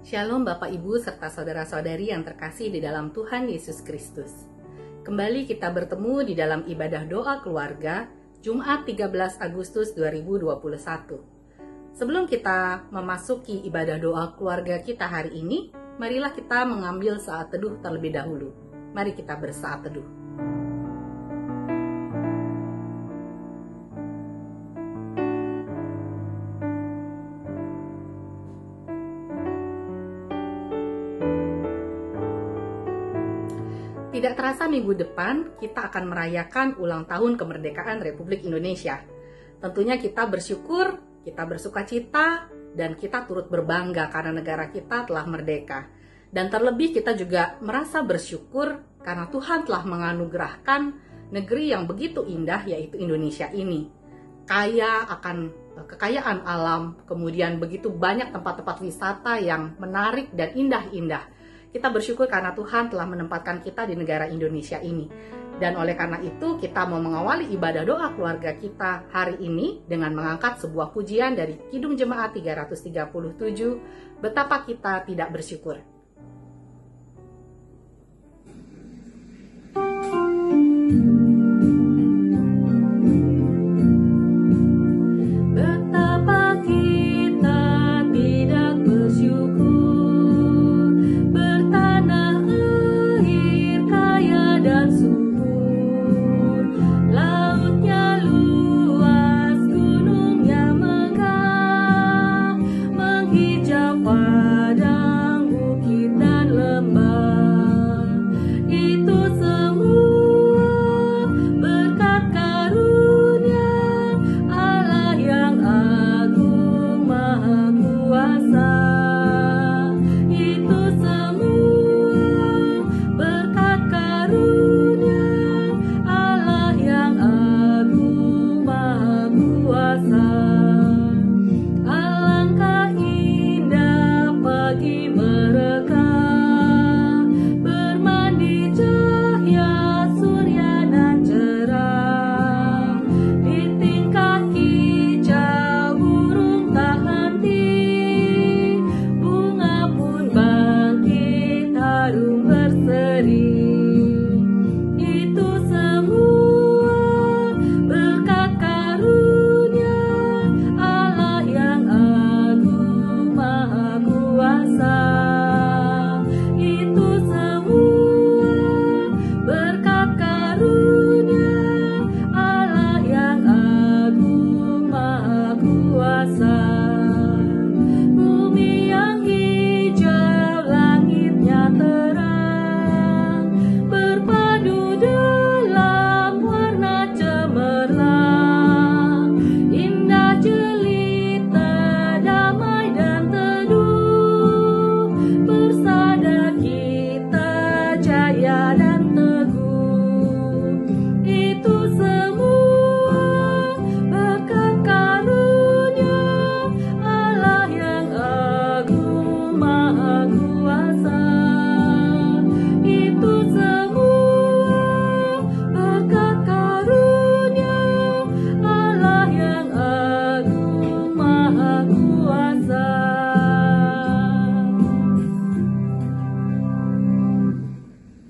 Shalom Bapak Ibu serta saudara-saudari yang terkasih di dalam Tuhan Yesus Kristus. Kembali kita bertemu di dalam ibadah doa keluarga Jumat 13 Agustus 2021. Sebelum kita memasuki ibadah doa keluarga kita hari ini, marilah kita mengambil saat teduh terlebih dahulu. Mari kita bersaat teduh. Tidak terasa minggu depan kita akan merayakan ulang tahun kemerdekaan Republik Indonesia. Tentunya kita bersyukur, kita bersukacita, dan kita turut berbangga karena negara kita telah merdeka. Dan terlebih kita juga merasa bersyukur karena Tuhan telah menganugerahkan negeri yang begitu indah yaitu Indonesia ini. Kaya akan kekayaan alam, kemudian begitu banyak tempat-tempat wisata yang menarik dan indah-indah. Kita bersyukur karena Tuhan telah menempatkan kita di negara Indonesia ini. Dan oleh karena itu kita mau mengawali ibadah doa keluarga kita hari ini dengan mengangkat sebuah pujian dari Kidung Jemaat 337, Betapa Kita Tidak Bersyukur.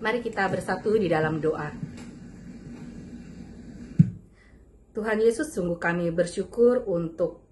Mari kita bersatu di dalam doa. Tuhan Yesus, sungguh kami bersyukur untuk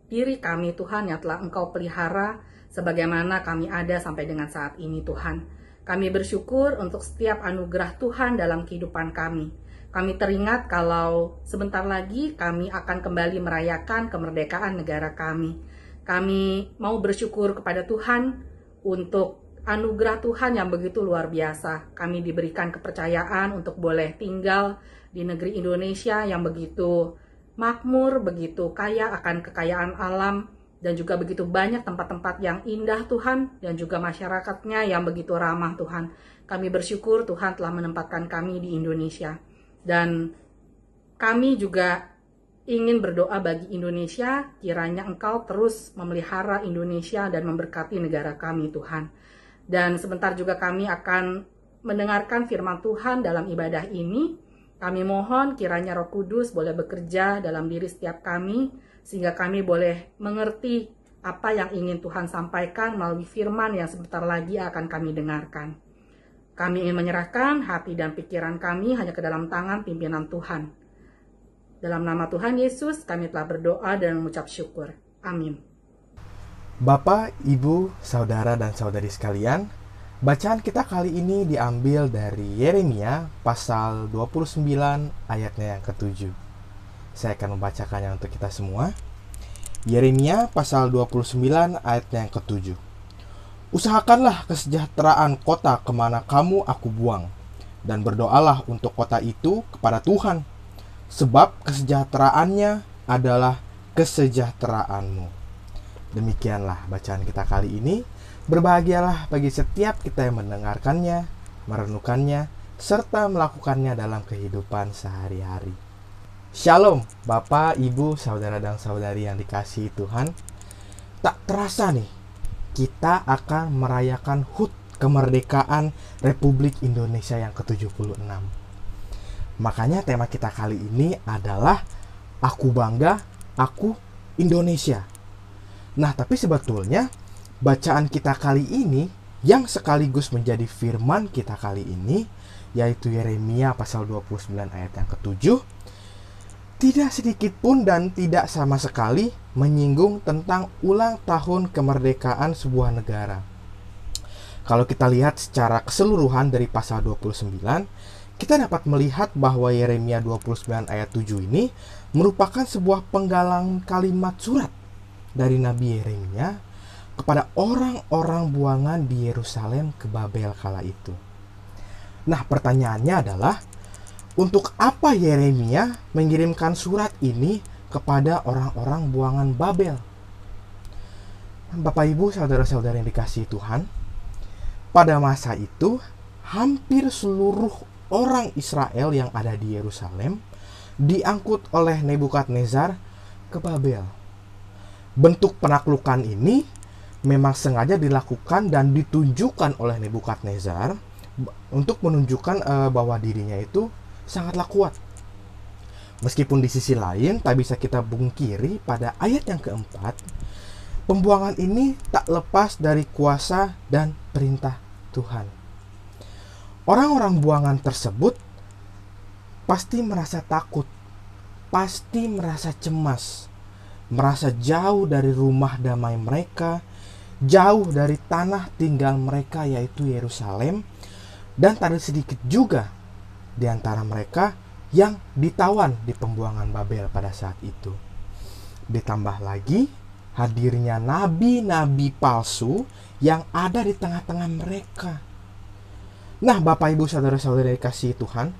diri kami Tuhan yang telah Engkau pelihara sebagaimana kami ada sampai dengan saat ini Tuhan. Kami bersyukur untuk setiap anugerah Tuhan dalam kehidupan kami. Kami teringat kalau sebentar lagi kami akan kembali merayakan kemerdekaan negara kami. Kami mau bersyukur kepada Tuhan untuk anugerah Tuhan yang begitu luar biasa. Kami diberikan kepercayaan untuk boleh tinggal di negeri Indonesia yang begitu makmur, begitu kaya akan kekayaan alam, dan juga begitu banyak tempat-tempat yang indah Tuhan, dan juga masyarakatnya yang begitu ramah Tuhan. Kami bersyukur Tuhan telah menempatkan kami di Indonesia. Dan kami juga ingin berdoa bagi Indonesia, kiranya Engkau terus memelihara Indonesia dan memberkati negara kami Tuhan. Dan sebentar juga kami akan mendengarkan firman Tuhan dalam ibadah ini. Kami mohon kiranya Roh Kudus boleh bekerja dalam diri setiap kami, sehingga kami boleh mengerti apa yang ingin Tuhan sampaikan melalui firman yang sebentar lagi akan kami dengarkan. Kami ingin menyerahkan hati dan pikiran kami hanya ke dalam tangan pimpinan Tuhan. Dalam nama Tuhan Yesus, kami telah berdoa dan mengucap syukur. Amin. Bapak, Ibu, Saudara, dan Saudari sekalian, bacaan kita kali ini diambil dari Yeremia pasal 29 ayatnya yang ke-7. Saya akan membacakannya untuk kita semua. Yeremia pasal 29 ayatnya yang ke-7. Usahakanlah kesejahteraan kota kemana kamu aku buang, dan berdoalah untuk kota itu kepada Tuhan, sebab kesejahteraannya adalah kesejahteraanmu. Demikianlah bacaan kita kali ini. Berbahagialah bagi setiap kita yang mendengarkannya, merenungkannya, serta melakukannya dalam kehidupan sehari-hari. Shalom, Bapak, Ibu, Saudara, dan Saudari yang dikasihi Tuhan. Tak terasa nih, kita akan merayakan HUT kemerdekaan Republik Indonesia yang ke-76. Makanya tema kita kali ini adalah Aku Bangga, Aku Indonesia. Nah, tapi sebetulnya bacaan kita kali ini yang sekaligus menjadi firman kita kali ini, yaitu Yeremia pasal 29 ayat yang ke-7, tidak sedikit pun dan tidak sama sekali menyinggung tentang ulang tahun kemerdekaan sebuah negara. Kalau kita lihat secara keseluruhan dari pasal 29, kita dapat melihat bahwa Yeremia 29 ayat 7 ini merupakan sebuah penggalan kalimat surat dari Nabi Yeremia kepada orang-orang buangan di Yerusalem ke Babel kala itu. Nah, pertanyaannya adalah, untuk apa Yeremia mengirimkan surat ini kepada orang-orang buangan Babel? Bapak, Ibu, Saudara-saudara yang dikasihi Tuhan, pada masa itu hampir seluruh orang Israel yang ada di Yerusalem diangkut oleh Nebukadnezar ke Babel. Bentuk penaklukan ini memang sengaja dilakukan dan ditunjukkan oleh Nebukadnezar untuk menunjukkan bahwa dirinya itu sangatlah kuat. Meskipun di sisi lain tak bisa kita pungkiri pada ayat yang keempat, pembuangan ini tak lepas dari kuasa dan perintah Tuhan. Orang-orang buangan tersebut pasti merasa takut, pasti merasa cemas, merasa jauh dari rumah damai mereka, jauh dari tanah tinggal mereka yaitu Yerusalem, dan tak sedikit juga di antara mereka yang ditawan di pembuangan Babel pada saat itu. Ditambah lagi hadirnya nabi-nabi palsu yang ada di tengah-tengah mereka. Nah, Bapak, Ibu, Saudara-saudari kasih Tuhan,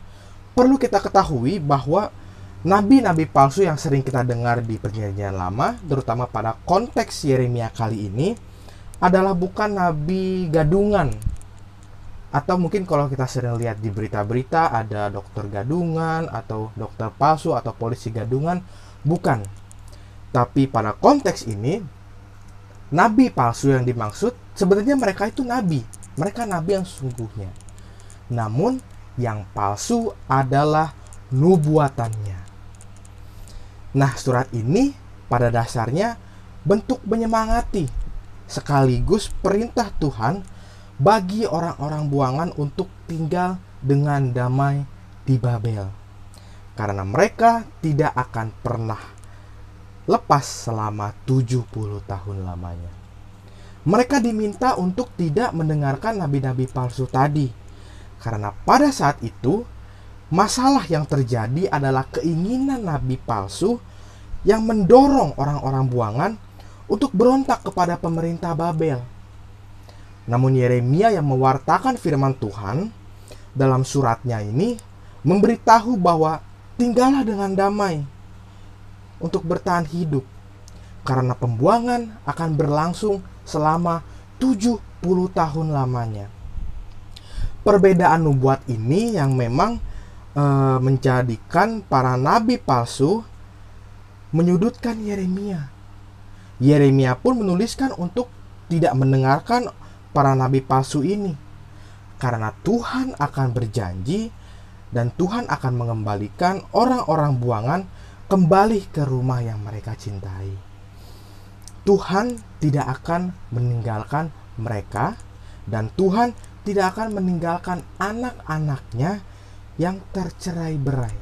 perlu kita ketahui bahwa nabi-nabi palsu yang sering kita dengar di Perjanjian Lama, terutama pada konteks Yeremia kali ini, adalah bukan nabi gadungan. Atau mungkin kalau kita sering lihat di berita-berita ada dokter gadungan atau dokter palsu atau polisi gadungan, bukan. Tapi pada konteks ini, nabi palsu yang dimaksud sebenarnya mereka itu nabi. Mereka nabi yang sesungguhnya. Namun yang palsu adalah nubuatannya. Nah, surat ini pada dasarnya bentuk menyemangati sekaligus perintah Tuhan bagi orang-orang buangan untuk tinggal dengan damai di Babel, karena mereka tidak akan pernah lepas selama 70 tahun lamanya. Mereka diminta untuk tidak mendengarkan nabi-nabi palsu tadi, karena pada saat itu masalah yang terjadi adalah keinginan nabi palsu yang mendorong orang-orang buangan untuk berontak kepada pemerintah Babel. Namun Yeremia yang mewartakan firman Tuhan dalam suratnya ini memberitahu bahwa tinggallah dengan damai untuk bertahan hidup, karena pembuangan akan berlangsung selama 70 tahun lamanya. Perbedaan nubuat ini yang memang menjadikan para nabi palsu menyudutkan Yeremia. Yeremia pun menuliskan untuk tidak mendengarkan para nabi palsu ini, karena Tuhan akan berjanji dan Tuhan akan mengembalikan orang-orang buangan kembali ke rumah yang mereka cintai. Tuhan tidak akan meninggalkan mereka, dan Tuhan tidak akan meninggalkan anak-anaknya yang tercerai-berai.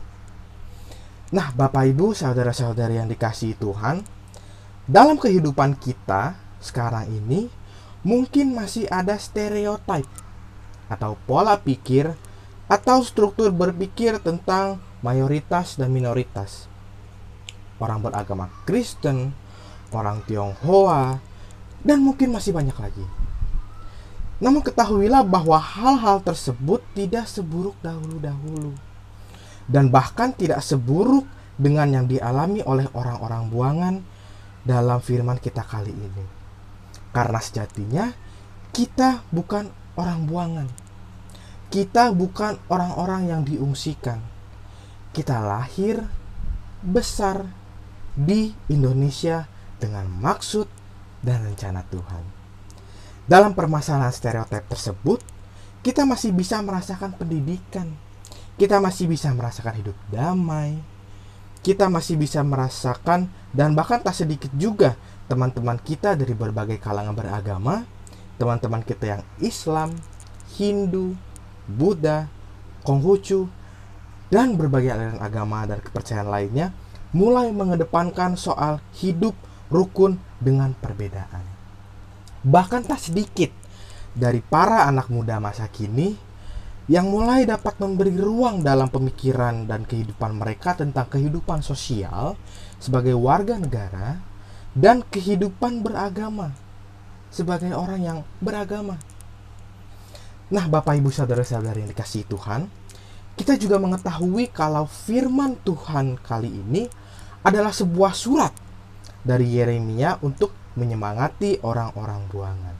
Nah, Bapak Ibu, saudara-saudari yang dikasihi Tuhan, dalam kehidupan kita sekarang ini mungkin masih ada stereotip atau pola pikir atau struktur berpikir tentang mayoritas dan minoritas. Orang beragama Kristen, orang Tionghoa, dan mungkin masih banyak lagi. Namun ketahuilah bahwa hal-hal tersebut tidak seburuk dahulu-dahulu, dan bahkan tidak seburuk dengan yang dialami oleh orang-orang buangan dalam firman kita kali ini. Karena sejatinya kita bukan orang buangan. Kita bukan orang-orang yang diungsikan. Kita lahir besar di Indonesia dengan maksud dan rencana Tuhan. Dalam permasalahan stereotip tersebut, kita masih bisa merasakan pendidikan. Kita masih bisa merasakan hidup damai. Kita masih bisa merasakan, dan bahkan tak sedikit juga teman-teman kita dari berbagai kalangan beragama, teman-teman kita yang Islam, Hindu, Buddha, Konghucu, dan berbagai aliran agama dan kepercayaan lainnya mulai mengedepankan soal hidup rukun dengan perbedaan. Bahkan tak sedikit dari para anak muda masa kini yang mulai dapat memberi ruang dalam pemikiran dan kehidupan mereka tentang kehidupan sosial sebagai warga negara dan kehidupan beragama sebagai orang yang beragama. Nah, Bapak Ibu saudara-saudari yang dikasihi Tuhan, kita juga mengetahui kalau firman Tuhan kali ini adalah sebuah surat dari Yeremia untuk menyemangati orang-orang buangan.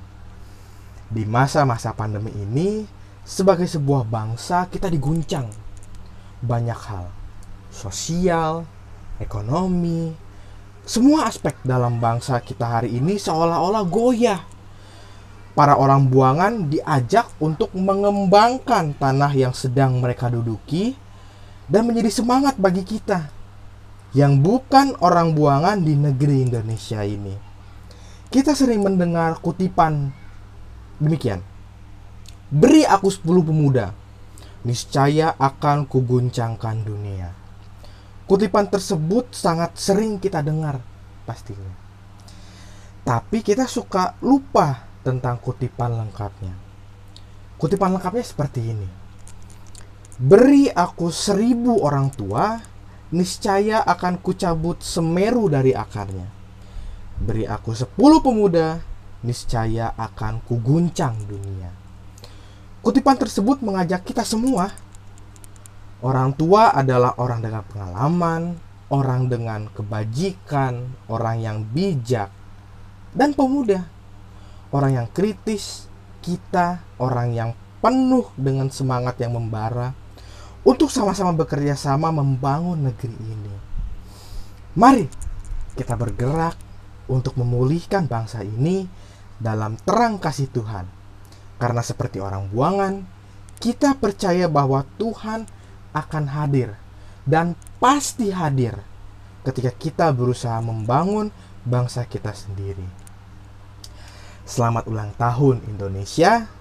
Di masa-masa pandemi ini, sebagai sebuah bangsa kita diguncang banyak hal. Sosial, ekonomi, semua aspek dalam bangsa kita hari ini seolah-olah goyah. Para orang buangan diajak untuk mengembangkan tanah yang sedang mereka duduki dan menjadi semangat bagi kita yang bukan orang buangan di negeri Indonesia ini. Kita sering mendengar kutipan demikian. Beri aku 10 pemuda, niscaya akan kuguncangkan dunia. Kutipan tersebut sangat sering kita dengar pastinya. Tapi kita suka lupa tentang kutipan lengkapnya. Kutipan lengkapnya seperti ini. Beri aku 1000 orang tua, niscaya akan kucabut Semeru dari akarnya. Beri aku 10 pemuda, niscaya akan kuguncang dunia. Kutipan tersebut mengajak kita semua. Orang tua adalah orang dengan pengalaman, orang dengan kebajikan, orang yang bijak, dan pemuda, orang yang kritis, kita orang yang penuh dengan semangat yang membara untuk sama-sama bekerja sama membangun negeri ini. Mari kita bergerak untuk memulihkan bangsa ini dalam terang kasih Tuhan. Karena seperti orang buangan, kita percaya bahwa Tuhan akan hadir dan pasti hadir ketika kita berusaha membangun bangsa kita sendiri. Selamat ulang tahun Indonesia.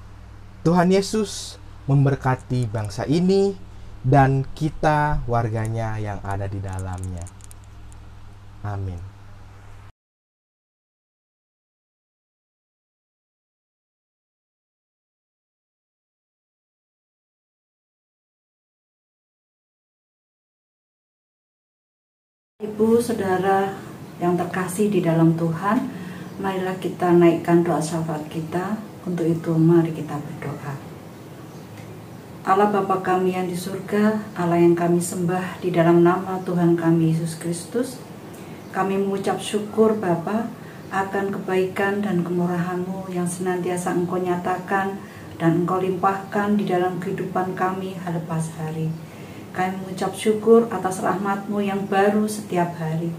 Tuhan Yesus memberkati bangsa ini dan kita warganya yang ada di dalamnya. Amin. Ibu, saudara yang terkasih di dalam Tuhan, marilah kita naikkan doa syafaat kita. Untuk itu mari kita berdoa. Allah Bapa kami yang di surga, Allah yang kami sembah di dalam nama Tuhan kami Yesus Kristus, kami mengucap syukur Bapa akan kebaikan dan kemurahan-Mu yang senantiasa Engkau nyatakan dan Engkau limpahkan di dalam kehidupan kami lepas hari. Kami mengucap syukur atas rahmat-Mu yang baru setiap hari,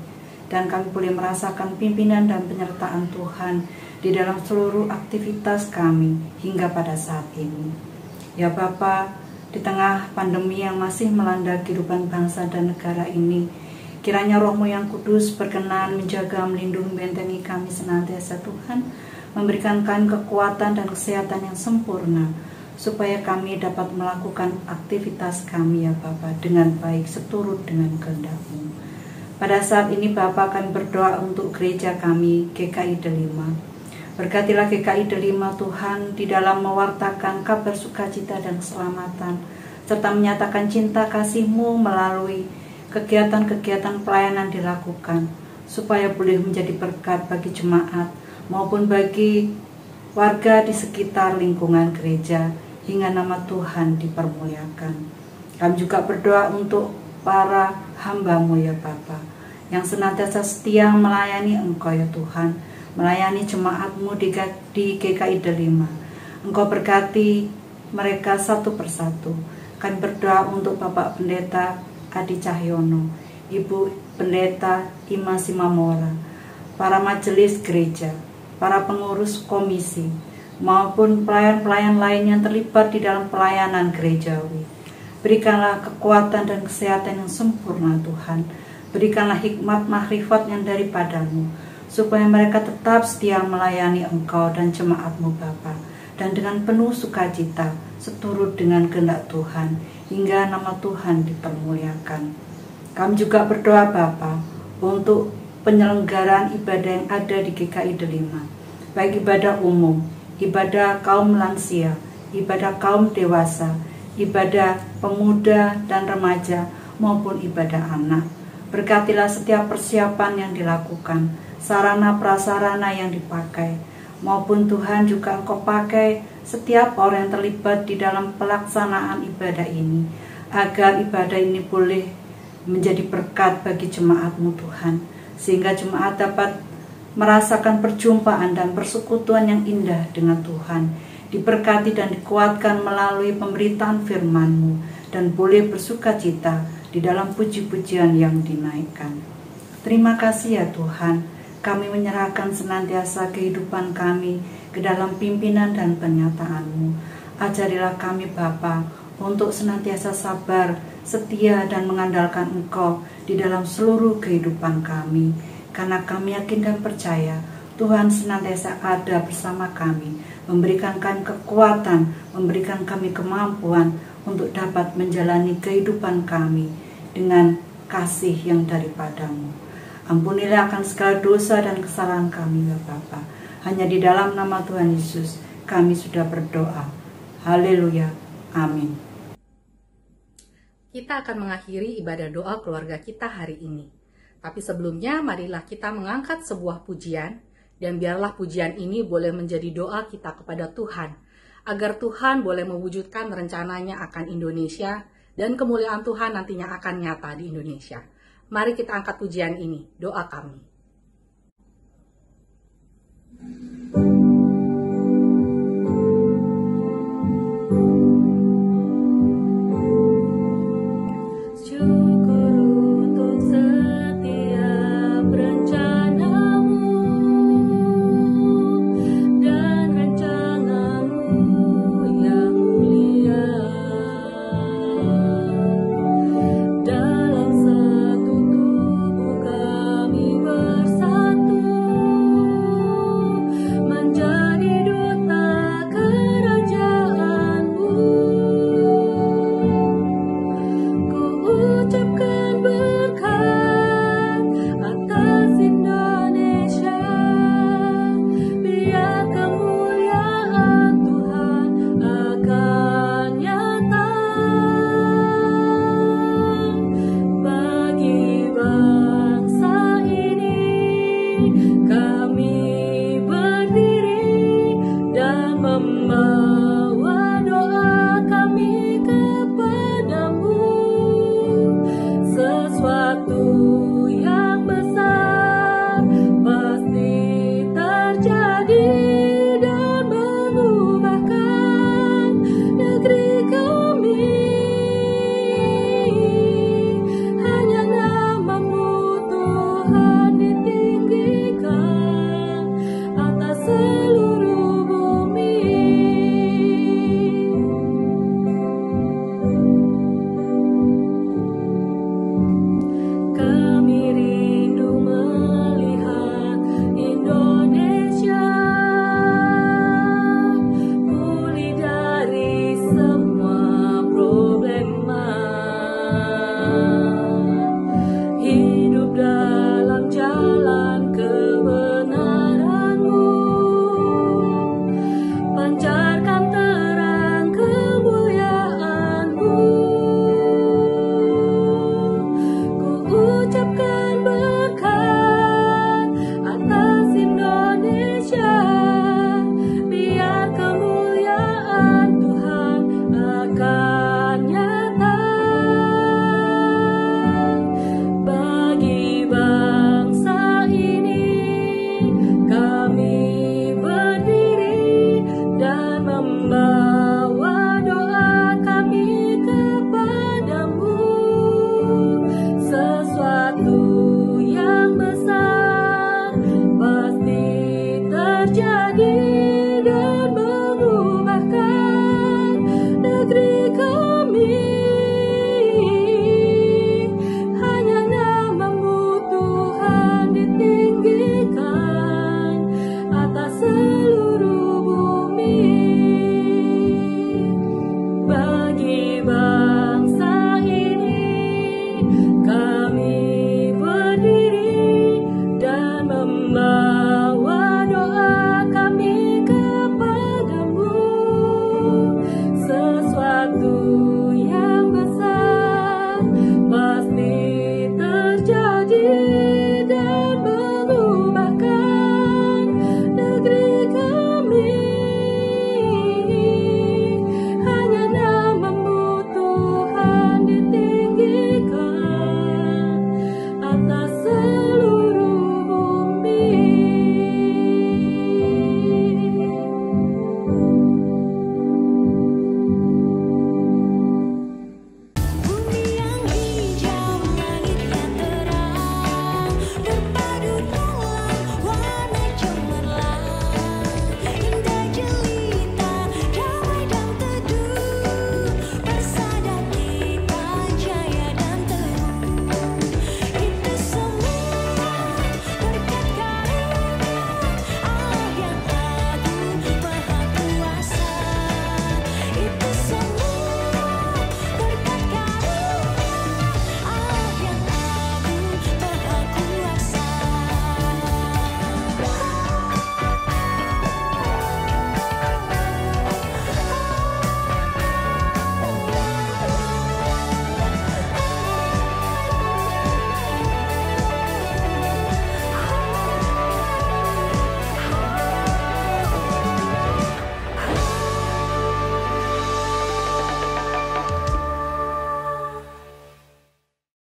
dan kami boleh merasakan pimpinan dan penyertaan Tuhan di dalam seluruh aktivitas kami hingga pada saat ini. Ya Bapa, di tengah pandemi yang masih melanda kehidupan bangsa dan negara ini, Kiranya Roh-Mu yang kudus berkenan menjaga, melindungi, bentengi kami senantiasa Tuhan, memberikan kami kekuatan dan kesehatan yang sempurna, supaya kami dapat melakukan aktivitas kami ya Bapa dengan baik seturut dengan kehendak-Mu. Pada saat ini Bapa kami berdoa untuk gereja kami GKI Delima. Berkatilah GKI Delima Tuhan di dalam mewartakan kabar sukacita dan keselamatan, serta menyatakan cinta kasih-Mu melalui kegiatan-kegiatan pelayanan dilakukan, supaya boleh menjadi berkat bagi jemaat maupun bagi warga di sekitar lingkungan gereja, hingga nama Tuhan dipermuliakan. Kami juga berdoa untuk para hamba-Mu ya Bapa, yang senantiasa setia melayani Engkau ya Tuhan, melayani jemaat-Mu di GKI Delima. Engkau berkati mereka satu persatu. Kami berdoa untuk Bapak Pendeta Adi Cahyono, Ibu Pendeta Ima Simamora, para majelis gereja, para pengurus komisi, maupun pelayan-pelayan lain yang terlibat di dalam pelayanan gerejawi. Berikanlah kekuatan dan kesehatan yang sempurna Tuhan. Berikanlah hikmat makrifat yang daripada-Mu, supaya mereka tetap setia melayani Engkau dan jemaat-Mu Bapa, dan dengan penuh sukacita seturut dengan kehendak Tuhan, hingga nama Tuhan dipermuliakan. Kami juga berdoa Bapa untuk penyelenggaraan ibadah yang ada di GKI Delima, baik ibadah umum, ibadah kaum lansia, ibadah kaum dewasa, ibadah pemuda dan remaja, maupun ibadah anak. Berkatilah setiap persiapan yang dilakukan, sarana prasarana yang dipakai, maupun Tuhan juga Engkau pakai setiap orang yang terlibat di dalam pelaksanaan ibadah ini, agar ibadah ini boleh menjadi berkat bagi jemaat-Mu Tuhan, sehingga jemaat dapat merasakan perjumpaan dan persekutuan yang indah dengan Tuhan, diberkati dan dikuatkan melalui pemberitaan firman-Mu, dan boleh bersukacita di dalam puji-pujian yang dinaikkan. Terima kasih ya Tuhan, kami menyerahkan senantiasa kehidupan kami ke dalam pimpinan dan penyertaan-Mu. Ajarilah kami Bapa untuk senantiasa sabar, setia dan mengandalkan Engkau di dalam seluruh kehidupan kami, karena kami yakin dan percaya Tuhan senantiasa ada bersama kami, memberikan kami kekuatan, memberikan kami kemampuan untuk dapat menjalani kehidupan kami dengan kasih yang daripada-Mu. Ampunilah akan segala dosa dan kesalahan kami ya Bapa. Hanya di dalam nama Tuhan Yesus kami sudah berdoa. Haleluya. Amin. Kita akan mengakhiri ibadah doa keluarga kita hari ini. Tapi sebelumnya marilah kita mengangkat sebuah pujian, dan biarlah pujian ini boleh menjadi doa kita kepada Tuhan, agar Tuhan boleh mewujudkan rencananya akan Indonesia, dan kemuliaan Tuhan nantinya akan nyata di Indonesia. Mari kita angkat pujian ini, doa kami.